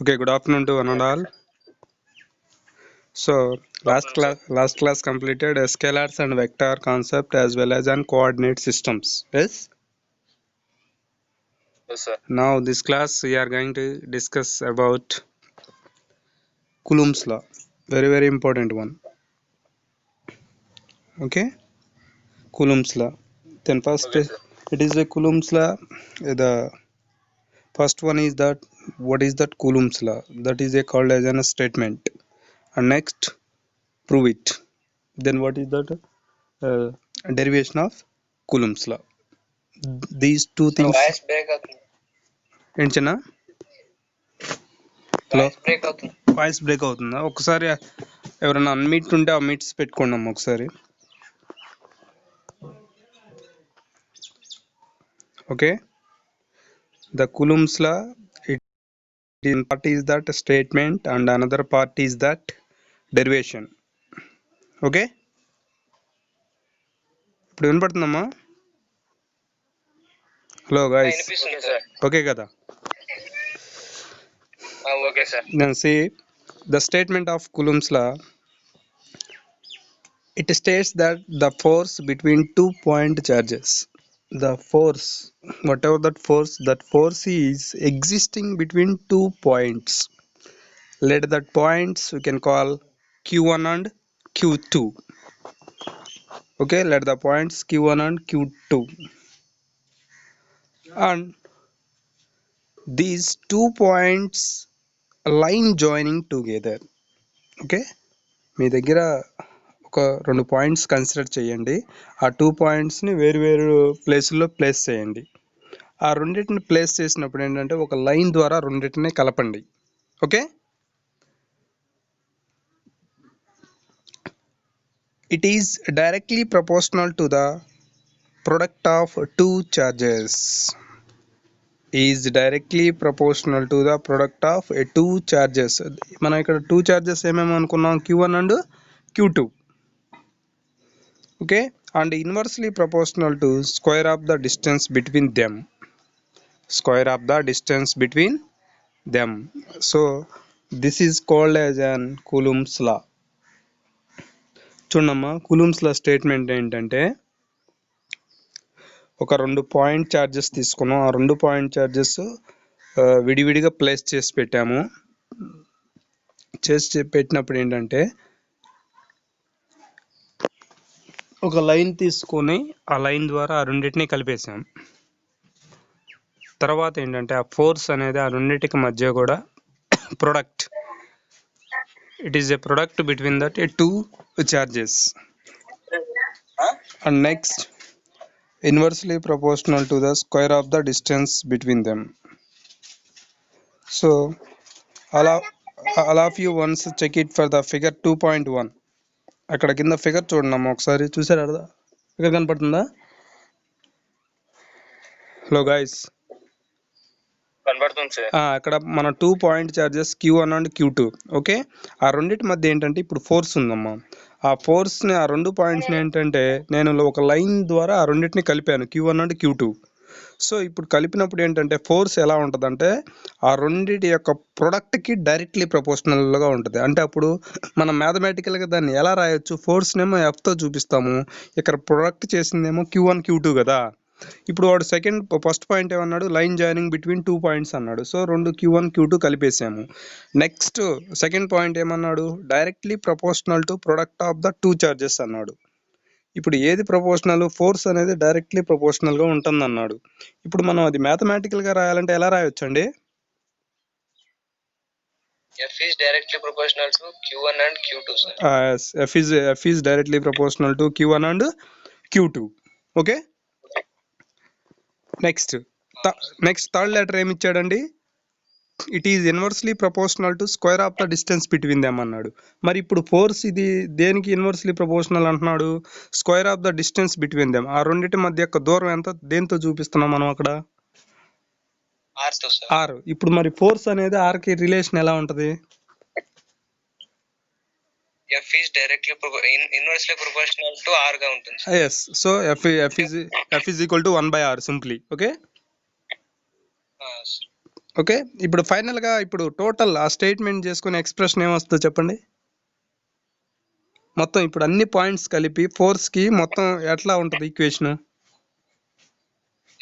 Okay, good afternoon to one and all. So last class completed scalars and vector concept as well as on coordinate systems. Yes. Yes, sir. Now this class we are going to discuss about Coulomb's law. Very important one. Okay, Coulomb's law. Then first Okay, sir. it is a Coulomb's law. The first one is that what is that Coulomb's law? That is a called as a statement. And next prove it. Then what is that? Derivation of Coulomb's law. These two things. Voice break అవుతుంది. ఏంటి చిన్న hello voice break అవుతుంది. Voice break అవుతుందా? ఒకసారి ఎవరైనా unmute ఉంటే ఆ meets పెట్టుకోండి అమ్మ ఒకసారి. Okay, the Coulomb's law, it in part is that statement and another part is that derivation. Okay, ఇప్పుడు వినపడుతుందమ్మా? హలో గైస్, వినిపిస్తుంది సార్. ఓకే కదా? Okay sir. Then see the statement of Coulomb's law. It states that the force between 2-point charges, the force, whatever that force is existing between 2 points. Let that points we can call Q1 and Q2. Okay, let the points Q1 and Q2. And these 2 points line joining together. Okay, మీ దగ్గర ఒక 2 points consider చేయండి. ఆ 2 పాయింట్స్ని వేరు ప్లేసుల్లో place చేయండి. ఆ రెండింటిని ప్లేస్ చేసినప్పుడు ఏంటంటే ఒక లైన్ ద్వారా రెండింటిని కలపండి. Okay, it is directly proportional to the product of 2 charges. Is directly proportional to the product of 2 charges. మనం ఇక్కడ 2 చార్జెస్ ఏమేమి అనుకున్నాం? Q1 and Q2. Okay, and inversely proportional to square of the distance between them. Square of the distance between them. So this is called as an Coulomb's law. చూడమ్మా, Coulomb's law statement ఏంటంటే ఒక 2 point charges తీసుకున్నాం. ఆ 2 point charges విడివిడిగా place చేసి పెట్టాము. పెట్టినప్పుడు ఏంటంటే ఒక లైన్ తీసుకొని ఆ లైన్ ద్వారా ఆ రెండింటిని కలిపేసాం. తర్వాత ఏంటంటే ఆ ఫోర్స్ అనేది ఆ రెండింటికి మధ్య కూడా product, it is a product between that 2 charges. And next inversely proportional to the square of the distance between them. So all of you once check it for the figure 2.1. అక్కడ కింద figure చూడండి అమ్మ ఒకసారి. చూసారా? Figure కనపడుతుందా? Hello guys, కనబడుతుంది sir. అక్కడ మన 2 point charges Q1 and Q2. Okay, ఆ రెండింటి మధ్య ఏంటంటే ఇప్పుడు ఫోర్స్ ఉందమ్మా. ఆ ఫోర్స్ని ఆ 2 పాయింట్స్ని ఏంటంటే నేను ఒక లైన్ ద్వారా ఆ రెండింటిని కలిపాను, Q1 and Q2. సో ఇప్పుడు కలిపినప్పుడు ఏంటంటే ఫోర్స్ ఎలా ఉంటుందంటే ఆ రెండింటి యొక్క ప్రొడక్ట్కి డైరెక్ట్లీ ప్రపోర్షనల్గా ఉంటుంది. అంటే అప్పుడు మనం మ్యాథమెటికల్గా దాన్ని ఎలా రాయొచ్చు? ఫోర్స్నేమో Fతో చూపిస్తాము, ఇక్కడ ప్రొడక్ట్ చేసిందేమో Q1 Q2 కదా. ఇప్పుడు వాడు ఫస్ట్ పాయింట్ ఏమన్నాడు? లైన్ జాయినింగ్ బిట్వీన్ 2 పాయింట్స్ అన్నాడు. సో 2 Q1 Q2 కలిపేసాము. నెక్స్ట్ సెకండ్ పాయింట్ ఏమన్నాడు? Directly proportional to product of the 2 charges అన్నాడు. ఇప్పుడు ఏది ప్రపోర్షనల్? ఫోర్స్ అనేది డైరెక్ట్లీ ప్రపోర్షనల్గా ఉంటుంది అన్నాడు. ఇప్పుడు మనం అది మ్యాథమెటికల్గా రాయాలంటే ఎలా రాయొచ్చు అండి? F is directly proportional to Q1 and Q2, sir. Yes, F is directly proportional to Q1 and Q2. Okay, next third letter ఏమి ఇచ్చాడండి? It is inversely proportional to square of the distance between them అన్నాడు. మరి ఇప్పుడు force ఇది దేనికి inversely proportional అంటున్నాడు? Square of the distance between them. ఆ రెండింటి మధ్య యొక్క దూరం ఎంత? దేంతో చూపిస్తున్నాం మనం అక్కడ? ఆర్. ఇప్పుడు మరి ఫోర్స్ అనేది ఆర్కి రిలేషన్ ఎలా ఉంటుంది? F is directly inversely proportional to R గా ఉంటుంది. Yes, so F is equal to 1/R simply. Okay. Okay, ఇప్పుడు ఫైనల్గా ఇప్పుడు టోటల్ ఆ స్టేట్మెంట్ చేసుకునే ఎక్స్ప్రెషన్ ఏమొస్తుందో చెప్పండి. మొత్తం ఇప్పుడు అన్ని పాయింట్స్ కలిపి ఫోర్స్కి మొత్తం ఎట్లా ఉంటుంది equation?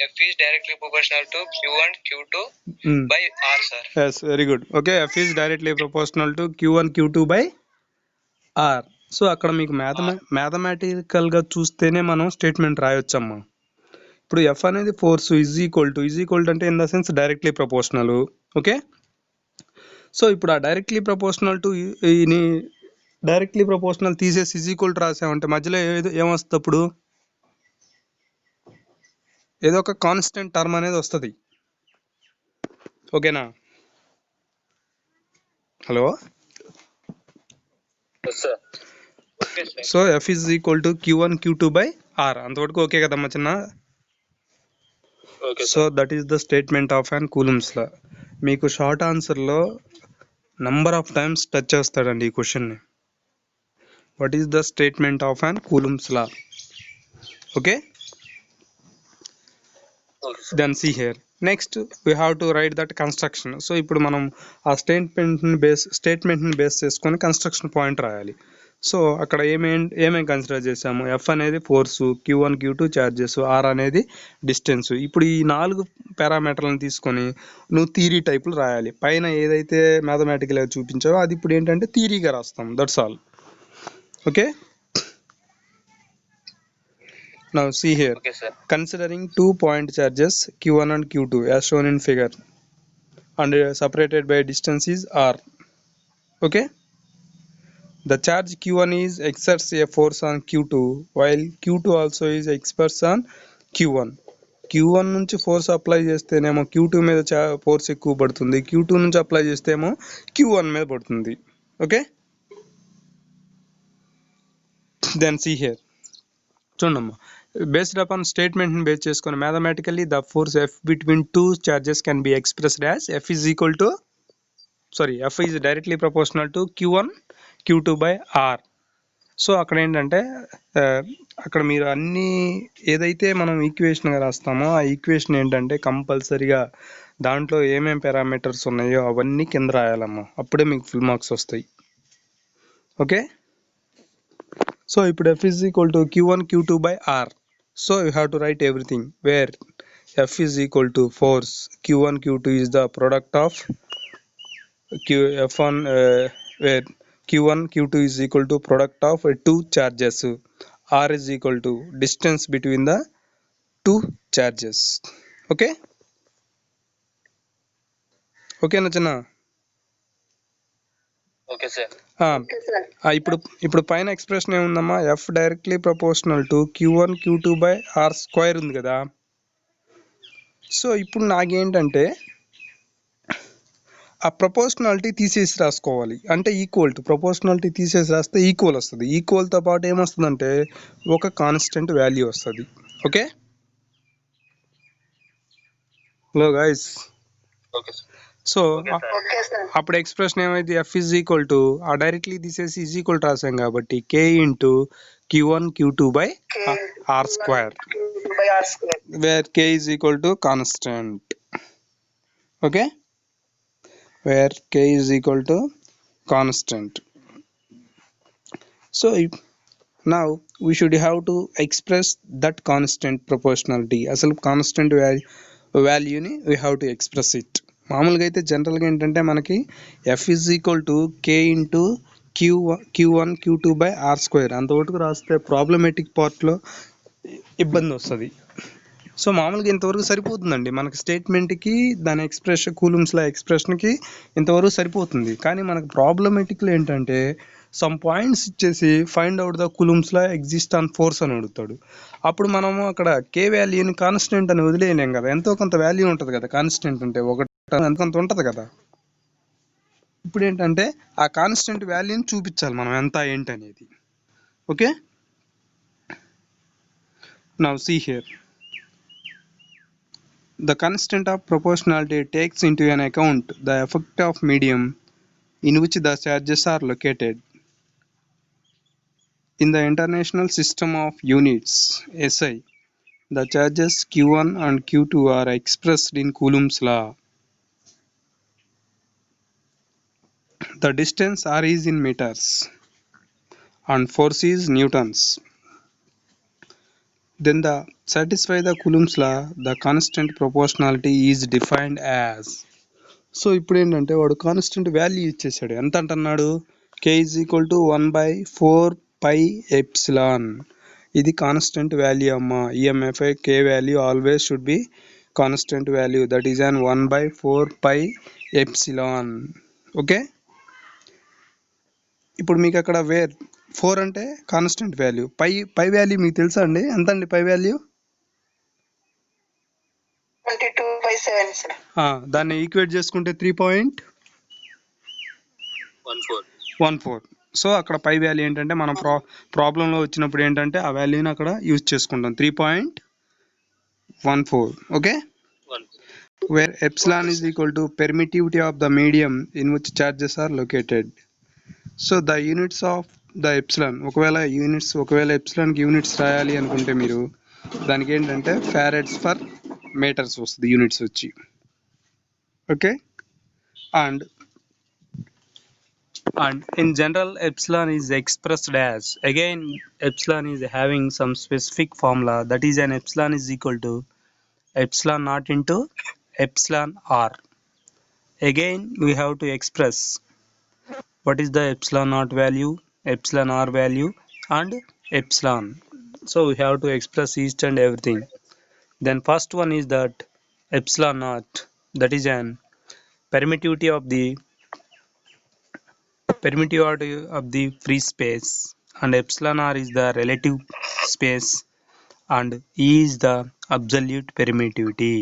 F is directly proportional to Q1 Q2 by R, sir. Yes, very good. Okay, F is directly proportional to Q1 Q2 by R. So అక్కడ మీకు మ్యాథమెటికల్గా చూస్తేనే మనం స్టేట్మెంట్ రాయొచ్చమ్మా. ఇప్పుడు ఎఫ్ అనేది ఫోర్స్ ఈజ్ ఈక్వల్ టు అంటే in the sense directly proportional. Okay, so ఇప్పుడు ఆ directly proportional to directly proportional తీసేసి ఈజ్ ఈక్వల్ టు రాసామంటే మధ్యలో ఏమొస్తుంది? అప్పుడు ఏదో ఒక కాన్స్టెంట్ టర్మ్ అనేది వస్తుంది. ఓకేనా? Hello, so F is equal to Q1 Q2 by R. అంతవరకు ఓకే కదమ్మా చిన్న? So that is the statement of and Coulomb's law. మీకు షార్ట్ ఆన్సర్లో నంబర్ ఆఫ్ టైమ్స్ టచ్ చేస్తాడండి ఈ క్వశ్చన్ని. What is the statement of and Coulomb's law? Okay, then see here next we have to write that construction. So ఇప్పుడు మనం ఆ స్టేట్మెంట్ని base చేసుకొని కన్స్ట్రక్షన్ పాయింట్ రాయాలి. సో అక్కడ ఏమేమి కన్సిడర్ చేసాము? ఎఫ్ అనేది force, Q1 Q2 charges, R అనేది డిస్టెన్స్. ఇప్పుడు ఈ 4 పారామీటర్లను తీసుకొని నువ్వు థియరీ టైపులు రాయాలి. పైన ఏదైతే మ్యాథమెటికల్గా చూపించావో అది ఇప్పుడు ఏంటంటే థియరీగా రాస్తాం. That's all. Okay, now see here. Okay, sir. Considering 2 point charges Q1 and Q2 as shown in figure and separated by distance is R. Okay, the charge Q1 is exerts a force on Q2 while Q2 also is exerts on Q1. Q1 నుంచి force apply చేస్తేనేమో Q2 మీద force ఎక్కువ పడుతుంది, Q2 నుంచి apply చేస్తేమో Q1 మీద పడుతుంది. Okay, then see here చూడమ్మా. Based upon statement base చేసుకొని mathematically the force F between two charges can be expressed as F is directly proportional to Q1 Q2 by R. So అక్కడ ఏంటంటే అక్కడ మీరు అన్ని ఏదైతే మనం ఈక్వేషన్గా రాస్తామో ఆ ఈక్వేషన్ ఏంటంటే కంపల్సరీగా దాంట్లో ఏమేం పారామీటర్స్ ఉన్నాయో అవన్నీ కింద రాయాలమ్మా, అప్పుడే మీకు ఫుల్ మార్క్స్ వస్తాయి. ఓకే, సో ఇప్పుడు F is equal to Q1 Q2 by R. So you have to write everything where F is equal to force, Q1 Q2 is the product of F1 where Q1 Q2 is equal to product of two charges. R is equal to distance between the two charges. Okay, okay na chana? Okay, sir. ఇప్పుడు పైన expression ఏముందమ్మా? F directly proportional to Q1 Q2 by R square ఉంది కదా. So ఇప్పుడు నాకేంటంటే ఆ proportionality తీసేసి రాసుకోవాలి. అంటే ఈక్వల్ టు ప్రపోర్షనాలిటీ తీసేసి రాస్తే ఈక్వల్ వస్తుంది. ఈక్వల్తో పాటు ఏమొస్తుందంటే ఒక కాన్స్టెంట్ వాల్యూ వస్తుంది. Okay, hello guys. సో అప్పుడు ఎక్స్ప్రెషన్ ఏమైంది? ఎఫ్ ఈజ్ ఈక్వల్ టు ఆ డైరెక్ట్లీ తీసేసి ఈజ్ ఈక్వల్ టు రాసాం కాబట్టి K into Q1 Q2 by R square wear K is equal to constant. Okay, where K is equal to constant. So now we should have to express that constant proportionality. అసలు constant వాల్యూని we have to express it. మామూలుగా అయితే జనరల్గా ఏంటంటే మనకి F is equal to K into Q1 Q2 by R square అంతవరకు రాస్తే problematic పార్ట్లో ఇబ్బంది వస్తుంది. సో మామూలుగా ఇంతవరకు సరిపోతుందండి మనకి స్టేట్మెంట్కి, దాని ఎక్స్ప్రెషన్ కూలమ్స్లా ఎక్స్ప్రెషన్కి ఇంతవరకు సరిపోతుంది. కానీ మనకు ప్రాబ్లమేటిక్లో ఏంటంటే సమ్ పాయింట్స్ ఇచ్చేసి find out the Coulomb's law exist on force అని అడుగుతాడు. అప్పుడు మనము అక్కడ K వాల్యూని కాన్స్టెంట్ అని వదిలేయలేం కదా, ఎంతో కొంత వాల్యూ ఉంటుంది కదా. కాన్స్టెంట్ అంటే ఒకటి ఎంతో కొంత ఉంటుంది కదా. ఇప్పుడు ఏంటంటే ఆ కాన్స్టెంట్ వాల్యూని చూపించాలి మనం ఎంత ఏంటి అనేది. Okay, now see here. The constant of proportionality takes into an account the effect of medium in which the charges are located. In the International System of Units (SI), the charges Q1 and Q2 are expressed in Coulomb's law. the distance r is in meters and force is newtons. Then the satisfy the Coulomb's law, the constant proportionality is defined as. So ఇప్పుడు ఏంటంటే వాడు constant value ఇచ్చేసాడు. ఎంత అంటున్నాడు? k is equal to 1/4 pi epsilon. ఇది constant value అమ్మా. EMFI k value always should be constant value, that is an 1/4 pi epsilon. Okay, ఇప్పుడు మీకు అక్కడ 4 అంటే కాన్స్టెంట్ వాల్యూ, పై వాల్యూ మీకు తెలుసా అండి? ఎంత అండి పై వాల్యూ? 22/7 దాన్ని ఈక్వేట్ చేసుకుంటే 3.14. సో అక్కడ పై వాల్యూ ఏంటంటే మనం ప్రాబ్లంలో వచ్చినప్పుడు ఏంటంటే ఆ వాల్యూని అక్కడ యూజ్ చేసుకుంటాం, 3.14. Okay, where epsilon is equal to permittivity of the medium in which charges are located. So the units of the epsilon, ఒకవేళ ఎప్సిలాన్కి యూనిట్స్ రాయాలి అనుకుంటే మీరు దానికి ఏంటంటే ఫారెడ్స్ ఫర్ మీటర్స్ వస్తుంది యూనిట్స్ వచ్చి. Okay, and in general epsilon is expressed as, again epsilon is having some specific formula, that is an epsilon is equal to epsilon naught into epsilon r. Again we have to express what is the epsilon naught value, epsilon r value and epsilon. So we have to express each and everything. Then first one is that epsilon naught, that is an permittivity of the free space, and epsilon r is the relative space and E is the absolute permittivity.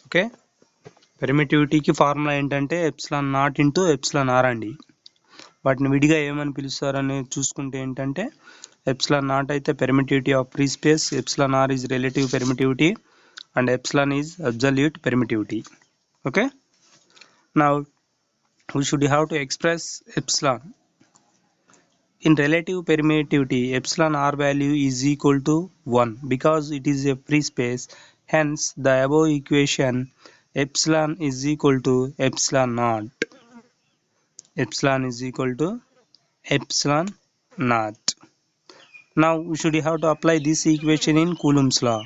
Okay, పెర్మిటివిటీకి formula ఏంటంటే epsilon naught into epsilon r అండి. వాటిని విడిగా ఏమని పిలుస్తారని చూసుకుంటే ఏంటంటే epsilon naught అయితే permittivity of free space, epsilon r is relative permittivity and epsilon is absolute permittivity. Okay, now we should have to express epsilon in relative permittivity. Epsilon r value is equal to 1 because it is a free space. Hence the above equation epsilon is equal to epsilon naught. Epsilon is equal to epsilon naught. Now we should have to apply this equation in Coulomb's law.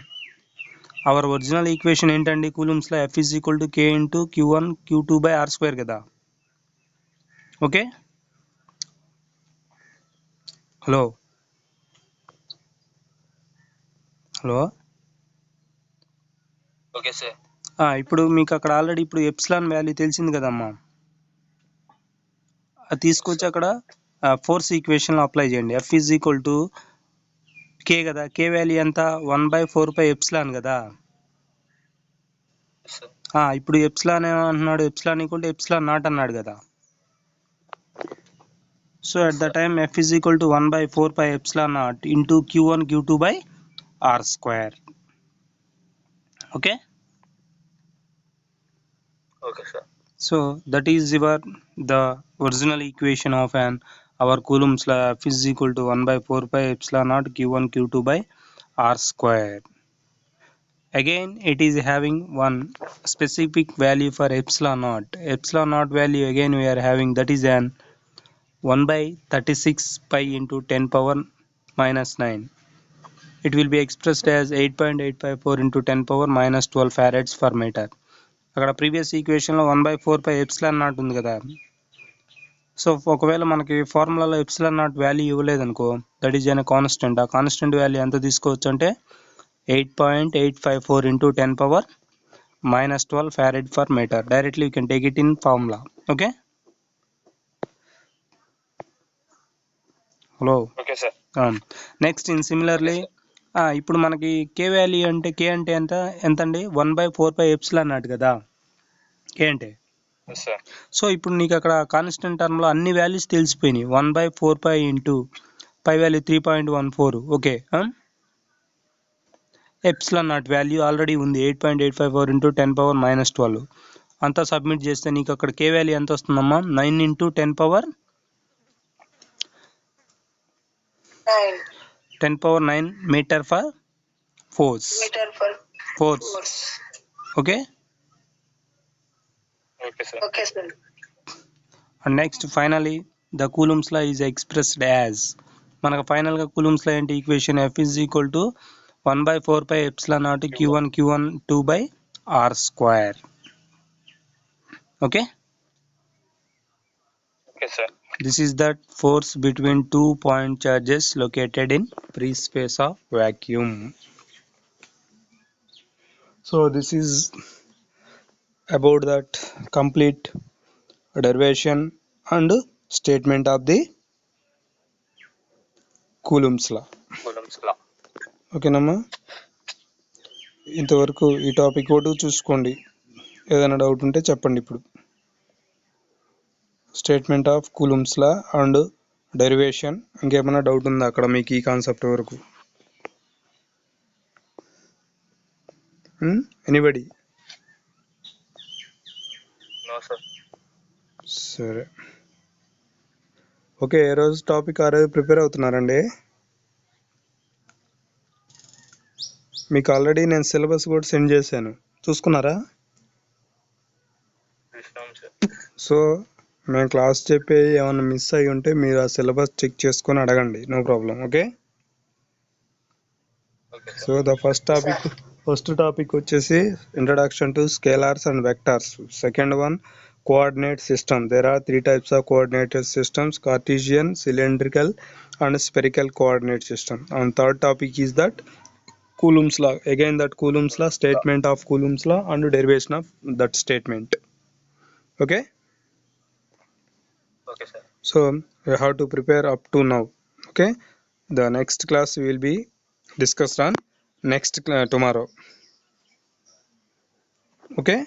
Our original equation ఏంటండి Coulomb's law? F is equal to k into q1 q2 by r square కదా. Okay, hello okay sir. ఇప్పుడు మీకు అక్కడ already ఇప్పుడు epsilon value తెలిసింది కదమ్మా, అది తీసుకొచ్చి అక్కడ ఫోర్స్ ఈక్వేషన్లో అప్లై చేయండి. ఎఫ్ ఈజ్ ఈక్వల్ టు కే కదా, కే వాల్యూ ఎంత? 1/4 పై ఎప్సిలాన్ కదా. ఇప్పుడు ఎప్సిలాన్ ఏమంటున్నాడు? Epsilon equal to epsilon naught అన్నాడు కదా. So at the time F is equal to 1/4 pi epsilon naught into q1 q2 by r square. Okay, okay sir. so that is the original equation of our Coulomb's law. F is equal to 1/4 pi epsilon naught q1 q2 by r square. Again it is having one specific value for epsilon naught. Epsilon naught value again we are having, that is an 1/36 pi into 10 power minus 9. It will be expressed as 8.854 into 10 power minus 12 farads per meter. అక్కడ previous ఈక్వేషన్లో 1/4 pi epsilon naught ఉంది కదా. So ఒకవేళ మనకి ఫార్ములాలో epsilon naught value ఇవ్వలేదనుకో, that is an constant. ఆ constant value ఎంత తీసుకోవచ్చు అంటే 8.854 into 10 power minus 12 farad per meter. Directly you can take it in formula. Okay, hello. Okay sir. Next in similarly ఇప్పుడు మనకి కే వాల్యూ అంటే కే అంటే ఎంత అండి? 1/4 పై ఎప్సిలాన్ నాట్ కదా కే అంటే. సో ఇప్పుడు నీకు అక్కడ కాన్స్టెంట్ టర్మ్లో అన్ని వాల్యూస్ తెలిసిపోయినాయి. 1/4 pi into pi value 3.14. Okay, epsilon naught value already ఉంది 8.854 into 10 power minus 12. అంతా సబ్మిట్ చేస్తే నీకు అక్కడ కే వాల్యూ ఎంత వస్తుందమ్మా? 9 into 10 power 9 meter for force. Okay, okay sir. Okay sir. And next finally the Coulomb's law is expressed as, మనకు ఫైనల్గా Coulomb's law ఏంటి equation F is equal to 1/4πε0 Q1 2/r². Okay, okay sir. this is that force between 2 point charges located in free space of vacuum. So this is about that complete derivation and statement of the Coulomb's law. Coulomb's law. ఓకేనమ్మా, ఇంతవరకు ఈ topic ఒకటి చూసుకోండి, ఏదైనా doubt ఉంటే చెప్పండి. ఇప్పుడు statement of Coulomb's law and derivation, ఇంకేమైనా డౌట్ ఉందా అక్కడ మీకు ఈ కాన్సెప్ట్ వరకు? ఎనీబడి? No sir. సరే, ఓకే. ఏ రోజు టాపిక్ ఆ రోజు ప్రిపేర్ అవుతున్నారండి? మీకు ఆల్రెడీ నేను సిలబస్ కూడా సెండ్ చేశాను, చూసుకున్నారా? చూసినాం సార్. సో మేము క్లాస్ చెప్పే ఏమైనా మిస్ అయ్యి ఉంటే మీరు ఆ సిలబస్ చెక్ చేసుకొని అడగండి, no problem. Okay. Okay so sir. The first topic వచ్చేసి introduction to scalars and vectors. Second one coordinate system. There are 3 types of coordinated systems: Cartesian, cylindrical and spherical coordinate system. And third topic is that Coulomb's law. Again that Coulomb's law, statement of Coulomb's law and derivation of that statement. Okay. Okay sir. So we have to prepare up to now. Okay. The next class will be discussed on next tomorrow. Okay.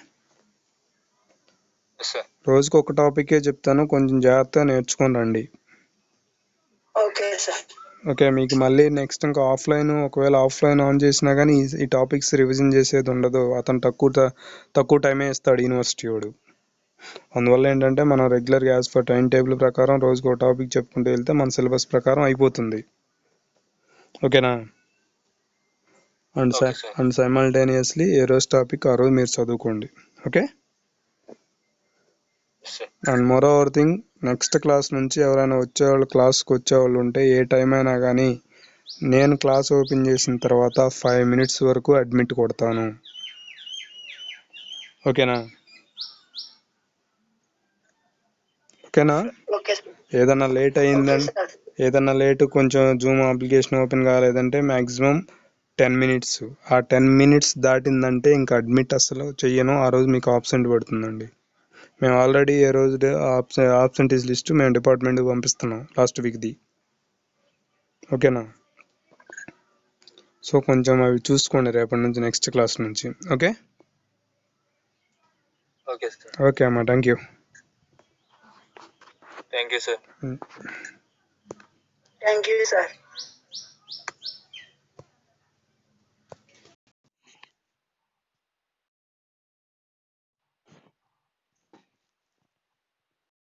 Yes sir. రోజుకి ఒక టాపికే చెప్తాను, కొంచెం జాగ్రత్తగా నేర్చుకొని రండి. Okay sir. Okay, మీకు మళ్ళీ next ఇంకా ఆఫ్లైన్, ఒకవేళ ఆఫ్లైన్ ఆన్ చేసినా కానీ ఈ టాపిక్స్ రివిజన్ చేసేది ఉండదు. అతను తక్కువ టైమే ఇస్తాడు యూనివర్సిటీ వాడు. అందువల్ల ఏంటంటే మనం రెగ్యులర్గా యాజ్ ఫర్ టైం టేబుల్ ప్రకారం రోజుకు ఒక టాపిక్ చెప్పుకుంటూ వెళ్తే మన సిలబస్ ప్రకారం అయిపోతుంది. ఓకేనా? అండ్ సైమల్టేనియస్లీ ఏ రోజు టాపిక్ ఆ రోజు మీరు చదువుకోండి. Okay. And more over thing, next class నుంచి ఎవరైనా క్లాస్కి వచ్చేవాళ్ళు ఉంటే ఏ టైం అయినా కానీ నేను క్లాస్ ఓపెన్ చేసిన తర్వాత 5 minutes వరకు అడ్మిట్ కొడతాను. ఓకేనా? Okay sir. ఏదన్నా లేట్ ఓకే అయిందంటే, సార్. ఏదన్నా లేట్ కొంచెం జూమ్ అప్లికేషన్ ఓపెన్ కాలేదంటే మ్యాక్సిమం 10 minutes. ఆ 10 minutes దాటిందంటే ఇంకా అడ్మిట్ అసలు చెయ్యను, ఆ రోజు మీకు ఆబ్సెంట్ పడుతుందండి. మేము ఆల్రెడీ ఏ రోజు ఆబ్సెంటీస్ లిస్ట్ మేము డిపార్ట్మెంట్కి పంపిస్తున్నాం లాస్ట్ వీక్ది. ఓకేనా? సో కొంచెం అవి చూసుకోండి రేపటి నుంచి, నెక్స్ట్ క్లాస్ నుంచి. ఓకే. Okay sir. ఓకే అమ్మా, thank you. Thank you sir. Thank you sir.